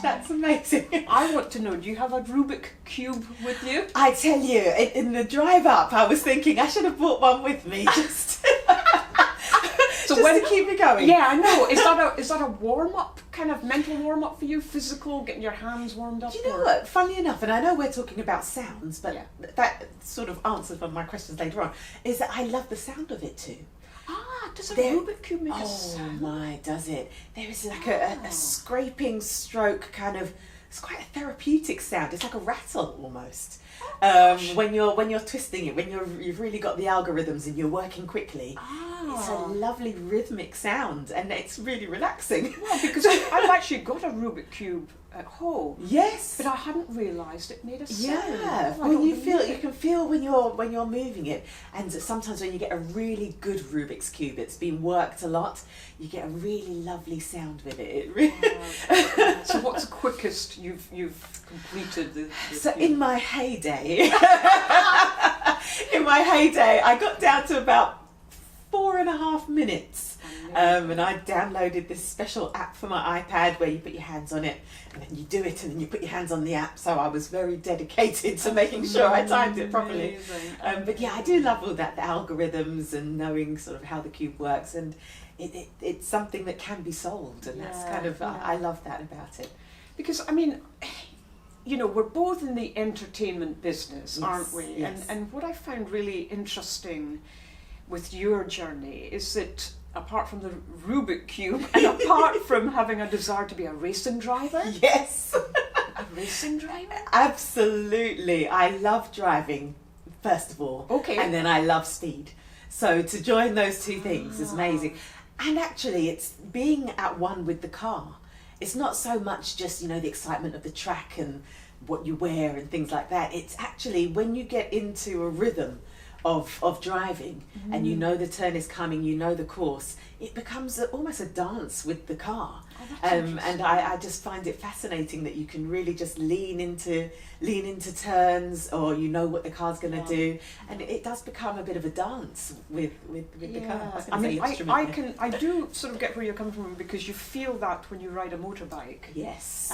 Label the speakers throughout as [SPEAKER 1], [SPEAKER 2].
[SPEAKER 1] That's amazing.
[SPEAKER 2] I want to know, do you have a Rubik cube with you?
[SPEAKER 1] I tell you, in the drive up, I was thinking I should have brought one with me just,
[SPEAKER 2] So
[SPEAKER 1] just to keep me going.
[SPEAKER 2] Yeah, I know. Is that a warm up, kind of mental warm up for you? Physical, getting your hands warmed up?
[SPEAKER 1] Do you know what? Funnily enough, and I know we're talking about sounds, but
[SPEAKER 2] Yeah.
[SPEAKER 1] that sort of answers one of my questions later on, is that I love the sound of it too.
[SPEAKER 2] Does a Rubik cube make a
[SPEAKER 1] Oh
[SPEAKER 2] sound?
[SPEAKER 1] my, does it? There is like a scraping stroke kind of, it's quite a therapeutic sound. It's like a rattle almost. When you're twisting it, when you've really got the algorithms and you're working quickly. It's a lovely rhythmic sound and it's really relaxing.
[SPEAKER 2] Well, because I've actually got a Rubik cube at home.
[SPEAKER 1] Yes.
[SPEAKER 2] But I hadn't realised it made a sound.
[SPEAKER 1] Yeah.
[SPEAKER 2] Oh, I
[SPEAKER 1] When
[SPEAKER 2] don't
[SPEAKER 1] you
[SPEAKER 2] believe it.
[SPEAKER 1] can feel when you're moving it, and sometimes when you get a really good Rubik's cube, it's been worked a lot, you get a really lovely sound with it. It really
[SPEAKER 2] So what's the quickest you've completed the
[SPEAKER 1] So
[SPEAKER 2] cube?
[SPEAKER 1] in my heyday, I got down to about 4.5 minutes. And I downloaded this special app for my iPad where you put your hands on it and then you do it and then you put your hands on the app. So I was very dedicated to making sure I timed it properly. But yeah, I do love all that, the algorithms and knowing sort of how the cube works, and it's something that can be solved, and that's kind of, I love that about it.
[SPEAKER 2] Because, I mean, you know, we're both in the entertainment business,
[SPEAKER 1] Yes,
[SPEAKER 2] aren't we?
[SPEAKER 1] yes.
[SPEAKER 2] And what I found really interesting with your journey is that apart from the Rubik cube and apart from having a desire to be a racing driver,
[SPEAKER 1] Yes.
[SPEAKER 2] a racing driver?
[SPEAKER 1] Absolutely. I love driving, first of all.
[SPEAKER 2] Okay.
[SPEAKER 1] And then I love speed. So to join those two things is amazing. And actually, it's being at one with the car. It's not so much just, you know, the excitement of the track and what you wear and things like that. It's actually when you get into a rhythm of driving and you know the turn is coming, you know the course, it becomes almost a dance with the car. And I just find it fascinating that you can really just lean into turns, or you know what the car's going to do, and it does become a bit of a dance with the car.
[SPEAKER 2] I mean, I do sort of get where you're coming from, because you feel that when you ride a motorbike.
[SPEAKER 1] Yes.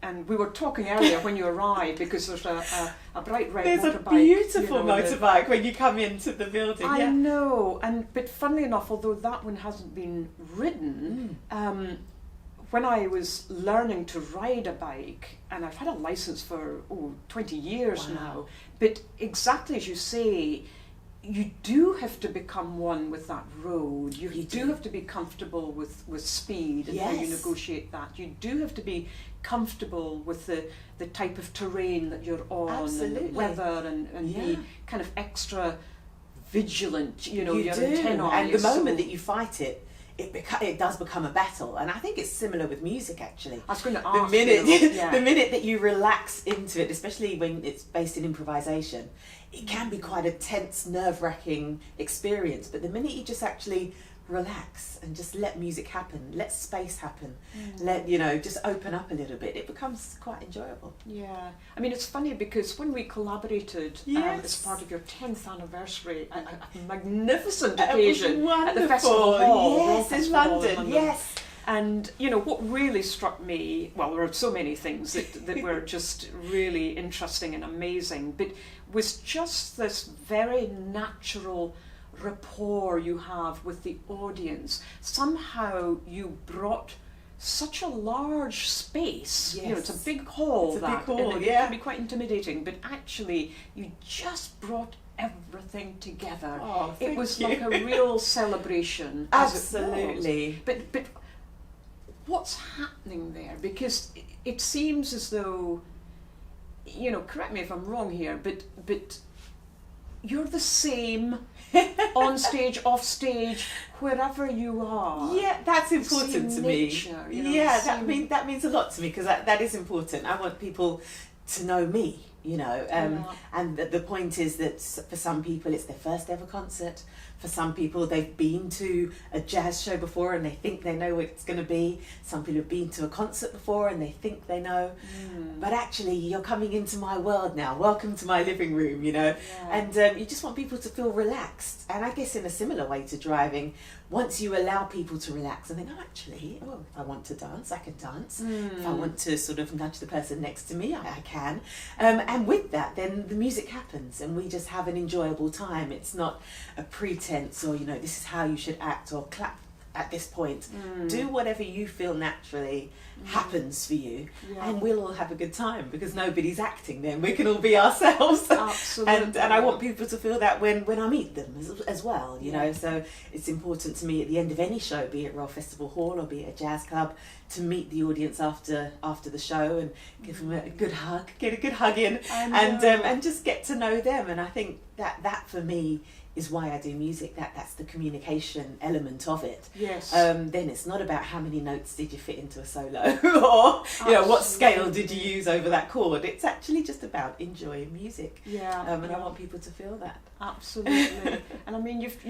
[SPEAKER 2] And we were talking earlier when you arrived, because there's a bright red
[SPEAKER 1] There's
[SPEAKER 2] motorbike.
[SPEAKER 1] a beautiful
[SPEAKER 2] you know,
[SPEAKER 1] motorbike when you come into the building.
[SPEAKER 2] I know, but funnily enough, although that one hasn't been ridden, when I was learning to ride a bike, and I've had a license for 20 years now, but exactly as you say, you do have to become one with that road. You do have to be comfortable with speed and how you negotiate that. You do have to be comfortable with the type of terrain that you're on.
[SPEAKER 1] Absolutely.
[SPEAKER 2] And the weather, and be kind of extra vigilant, you know, your
[SPEAKER 1] do.
[SPEAKER 2] antennae.
[SPEAKER 1] And the moment that you fight it, it does become a battle. And I think it's similar with music, actually.
[SPEAKER 2] I was going to ask
[SPEAKER 1] the minute that you relax into it, especially when it's based in improvisation, it can be quite a tense, nerve-wracking experience. But the minute you just actually relax and just let music happen, let space happen, just open up a little bit, it becomes quite enjoyable.
[SPEAKER 2] Yeah, I mean, it's funny because when we collaborated as part of your 10th anniversary, a magnificent occasion at the Festival Hall,
[SPEAKER 1] in London. Yes.
[SPEAKER 2] And, you know, what really struck me, well, there are so many things that were just really interesting and amazing, but was just this very natural rapport you have with the audience. Somehow you brought such a large space.
[SPEAKER 1] Yes.
[SPEAKER 2] You know, it's a big hall.
[SPEAKER 1] It's a big hall,
[SPEAKER 2] and it can be quite intimidating, but actually you just brought everything together.
[SPEAKER 1] Oh,
[SPEAKER 2] it was
[SPEAKER 1] you.
[SPEAKER 2] like a real celebration.
[SPEAKER 1] Absolutely.
[SPEAKER 2] But what's happening there? Because it seems as though, you know, correct me if I'm wrong here, but you're the same on stage, off stage, wherever you are.
[SPEAKER 1] Yeah, that's important to
[SPEAKER 2] nature,
[SPEAKER 1] me.
[SPEAKER 2] You know,
[SPEAKER 1] that means a lot to me, because that is important. I want people to know me. And the point is that for some people it's their first ever concert. For some people, they've been to a jazz show before and they think they know what it's going to be. Some people have been to a concert before and they think they know. But actually, you're coming into my world now. Welcome to my living room, And you just want people to feel relaxed. And I guess in a similar way to driving, once you allow people to relax and think, if I want to dance, I can dance. If I want to sort of nudge the person next to me, I can. And with that, then the music happens and we just have an enjoyable time. It's not a pretense or, this is how you should act or clap at this point. Do whatever you feel naturally happens for you, and we'll all have a good time because nobody's acting then. We can all be ourselves.
[SPEAKER 2] Absolutely.
[SPEAKER 1] and I want people to feel that when I meet them as well, So it's important to me at the end of any show, be it Royal Festival Hall or be it a jazz club, to meet the audience after the show and give them a good hug, get a good hug in, and just get to know them. And I think that for me is why I do music. That's the communication element of it.
[SPEAKER 2] Yes.
[SPEAKER 1] Then it's not about how many notes did you fit into a solo or what scale did you use over that chord. It's actually just about enjoying music. And I want people to feel that.
[SPEAKER 2] Absolutely. And I mean, you've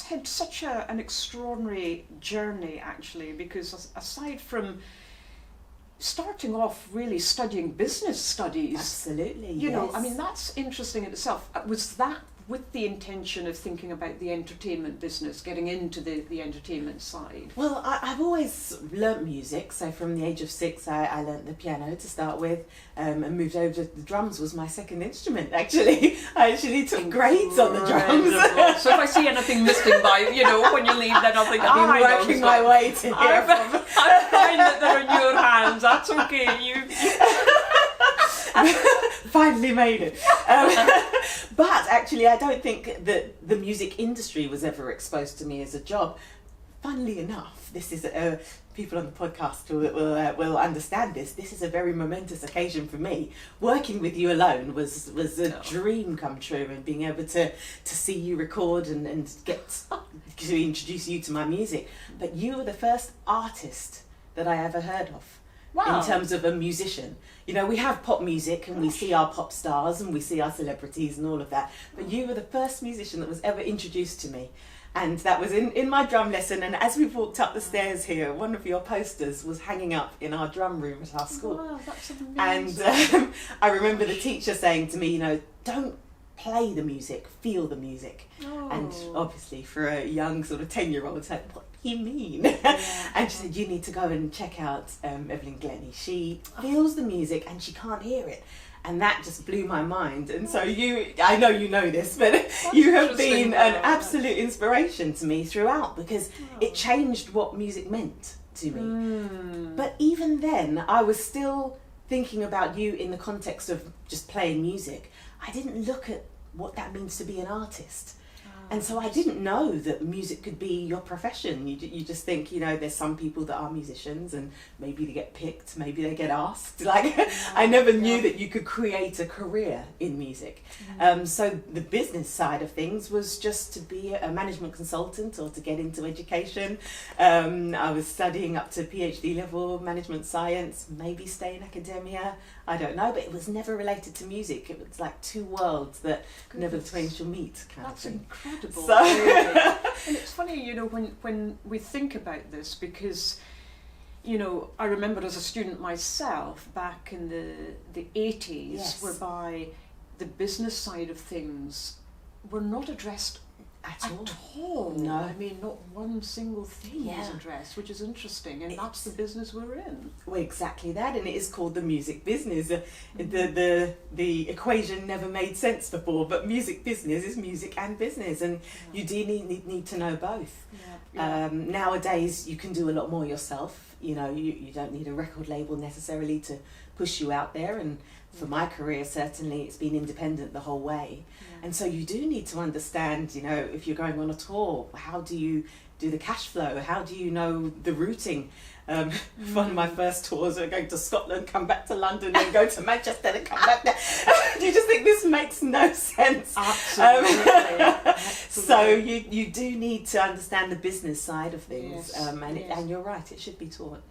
[SPEAKER 2] had such an extraordinary journey actually, because aside from starting off really studying business studies,
[SPEAKER 1] absolutely,
[SPEAKER 2] I mean, that's interesting in itself. Was that with the intention of thinking about the entertainment business, getting into the entertainment side?
[SPEAKER 1] Well, I've always learnt music. So from the age of 6, I learnt the piano to start with, and moved over to the drums was my second instrument, actually. I actually took grades on the drums.
[SPEAKER 2] So if I see anything missing by, when you leave, then I'll think,
[SPEAKER 1] I've been working my way to here.
[SPEAKER 2] I find that they're in your hands. That's okay. You
[SPEAKER 1] finally made it. But actually, I don't think that the music industry was ever exposed to me as a job. Funnily enough, this is people on the podcast will understand this. This is a very momentous occasion for me. Working with you alone was a dream come true, and being able to see you record and get to introduce you to my music. But you were the first artist that I ever heard of. Wow. In terms of a musician. We have pop music and we see our pop stars and we see our celebrities and all of that. But you were the first musician that was ever introduced to me. And that was in my drum lesson. And as we walked up the stairs here, one of your posters was hanging up in our drum room at our school.
[SPEAKER 2] Wow, that's amazing.
[SPEAKER 1] And I remember the teacher saying to me, don't play the music, feel the music.
[SPEAKER 2] Oh.
[SPEAKER 1] And obviously for a young sort of 10-year-old, it's like, what do you mean? And she said, you need to go and check out Evelyn Glennie. She feels the music and she can't hear it. And that just blew my mind. And so I know you know this, but you have been an absolute inspiration to me throughout, because it changed what music meant to me. But even then, I was still thinking about you in the context of just playing music. I didn't look at what that means to be an artist. And so I didn't know that music could be your profession. You just think, there's some people that are musicians and maybe they get picked, maybe they get asked. I never knew that you could create a career in music. So the business side of things was just to be a management consultant or to get into education. I was studying up to PhD level management science, maybe stay in academia. I don't know, but it was never related to music. It was like two worlds that never the twain shall meet.
[SPEAKER 2] That's incredible.
[SPEAKER 1] So
[SPEAKER 2] really. And it's funny, when we think about this, because, I remember as a student myself back in the 80s, whereby the business side of things were not addressed at all.
[SPEAKER 1] No.
[SPEAKER 2] I mean, not one single thing was addressed, which is interesting, and that's the business we're in.
[SPEAKER 1] Well, exactly that, and it is called the music business. The equation never made sense before, but music business is music and business, and you do need to know both. Nowadays, you can do a lot more yourself. You don't need a record label necessarily to push you out there, and for my career, certainly, it's been independent the whole way. And so you do need to understand, if you're going on a tour, how do you do the cash flow? How do you know the routing? One of my first tours were going to Scotland, come back to London, then go to Manchester, then come back there. You just think this makes no sense.
[SPEAKER 2] Absolutely.
[SPEAKER 1] So you do need to understand the business side of things. And you're right, it should be taught,